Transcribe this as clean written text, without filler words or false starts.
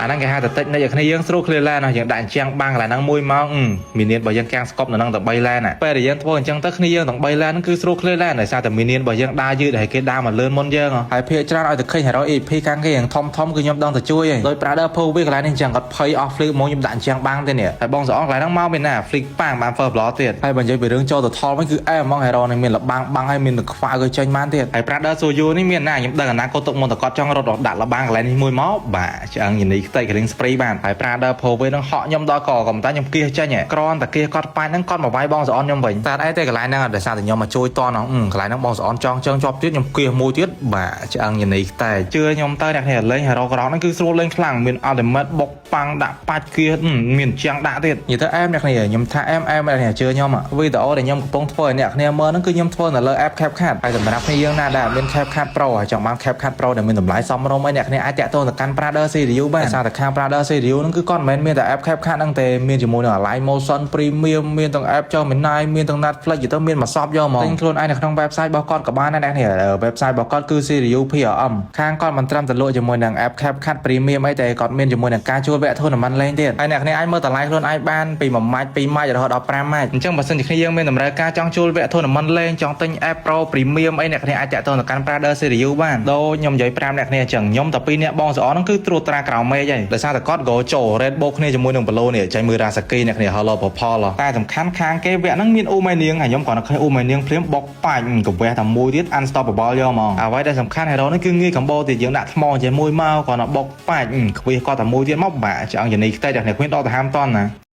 អាហ្នឹងគេហៅតែតិចនៅគ្នាយើងស្រួលឃ្លានណាយើងដាក់ជាងបាំងកន្លែងហ្នឹងមួយមកមាននានរបស់យើងកាំងស្កប់នៅហ្នឹងតែ3លែនពេលដែលយើងធ្វើអញ្ចឹងទៅគ្នាយើងទាំង3លែនហ្នឹងគឺស្រួលឃ្លានដោយសារតែមាននានរបស់យើងដើរយឺតហើយគេដើរមកលឿនមុនយើងហើយភាគច្រើនឲ្យតែឃើញ hero EP កាំងគេយ៉ាងធំគឺខ្ញុំដឹងតែជួយឯងដោយ Brother ភោវាកន្លែងនេះអញ្ចឹងគាត់ភ័យអស់ flick មកខ្ញុំដាក់ជាងបាំងទេនេះហើយបងសអនកន្លែងហ្នឹងមកមានណា flick ប៉ាំងបាន first blood ទៀតហើយបើនិយាយពីរឿងចូលទៅថលវិញគឺអែហ្មង hero នេះមានលបាំងបាំងហើយមានទៅខ្វៅក៏ចេញបានទៀតហើយ Brother Soyu នេះមានណាខ្ញុំដឹងអនាគតទុកមុនតគាត់ចង់រត់ដាក់លបាំងកន្លែងនេះមួយមកបាទឆ្អឹងញនីខ្ទេចកលិង spray បានហើយ Brother ភោវានឹងហក់ខ្ញុំដល់កក៏មិនតែខ្ញុំគៀសចេញក្រនតែគៀសគាត់ប៉ាញ់ហ្នឹងគាត់មកវាយបងសអនខ្ញុំវិញតែអីទេកន្លែងហ្នឹងដោយសារតែខ្ញុំមកជួយតនហ្នឹងកន្លែងហ្នឹងបងសអនចង់ជើងជាប់ទៀតខ្ញុំគៀសមួយទៀតបាទឆ្អឹងញនីខ្ទេចជឿខ្ញុំទៅអ្នកនេះលេង hero ក្រោកហ្នឹងគឺស្រួលលេងខ្លាំងមាន ultimate បុកប៉ាំងដាក់បាច់គៀសមានជាងដាក់ទៀតនិយាយទៅអែមអ្នកនេះខ្ញុំថាអែមអ្នកនេះជឿខ្ញុំវីដេអូដែលខ្ញុំកំពុងធ្វើឲ្យអ្នកគ្នាមើលហ្នឹងគឺខ្ញុំធ្វើនៅលើ app CapCut ហើយសម្រាប់គ្នាយើងណាដែលមាន CapCut Pro ហើយចង់បាន CapCut Pro ដែលមានតម្លៃសមរម្យឲ្យអ្នកគ្នាអាចតាក់ទងទៅកាន់ Brother Studio បានដោយសារតែខាង Brother Studio ហ្នឹងគឺគាត់មិនមែនមានតែ app CapCut ហ្នឹងទេមានជាមួយនឹង Align Motion Premium មានទាំង app ចុះ Gemini មានទាំង Netflix ទៅមានមកសពយកមកទិញខ្លួនឯងនៅក្នុង website របស់គាត់ក៏បានដែរអ្នកនេះ website របស់គាត់គឺ Studio PRM ខាងគាត់មិនត្រឹមតែលក់ជាមួយនឹង app CapCut Premium អីតែគាត់មានជាមួយនឹងការជួលវគ្គ Tournament លេងទៀតហើយអ្នកគ្នាអាចមើលតម្លៃខ្លួនឯងបានពី1ម៉ាច់2ម៉ាច់រហូតដល់5ម៉ាច់អញ្ចឹងបើសិនជាគ្នាយើងមានតម្រូវការចង់ជួលវគ្គ Tournament លេងចង់ទិញ app Pro Premium អីអ្នកគ្នាអាចតាក់ទងទៅកាន់ Brother Studio បានដូចខ្ញុំនិយាយប្រាប់អ្នកគ្នាអញ្ចឹងខ្ញុំតែ2នាក់បងសអហ្នឹងគឺត្រួតត្រាក្រៅមេឃហើយដោយសារតែគាត់ go ចូល Red Bull គ្នាជាមួយនឹង Polo នេះចេញមើល Rasaki អ្នកគ្នា Hello Popol តែសំខាន់ខាងគេវគ្គហ្នឹងមានអ៊ូម៉ៃនាងហើយខ្ញុំគាត់នៅឃើញអ៊ូម៉ៃនាងភ្លាមបុកប៉ាច់កវះតែមួយទៀត Unstoppable យកហ្មងអ្វីដែលសំខាន់ hero នេះគឺងាយកំបោទៀតយើងដាក់ថ្មជាមួយមកគាត់នៅបុកប៉ាច់ខ្វះគាត់តែមួយទៀតមកបាក់ឆ្អឹងយ៉ាងនេះខ្ទេចអ្នកគ្នាគ្មានដកទៅហាមតន់ណា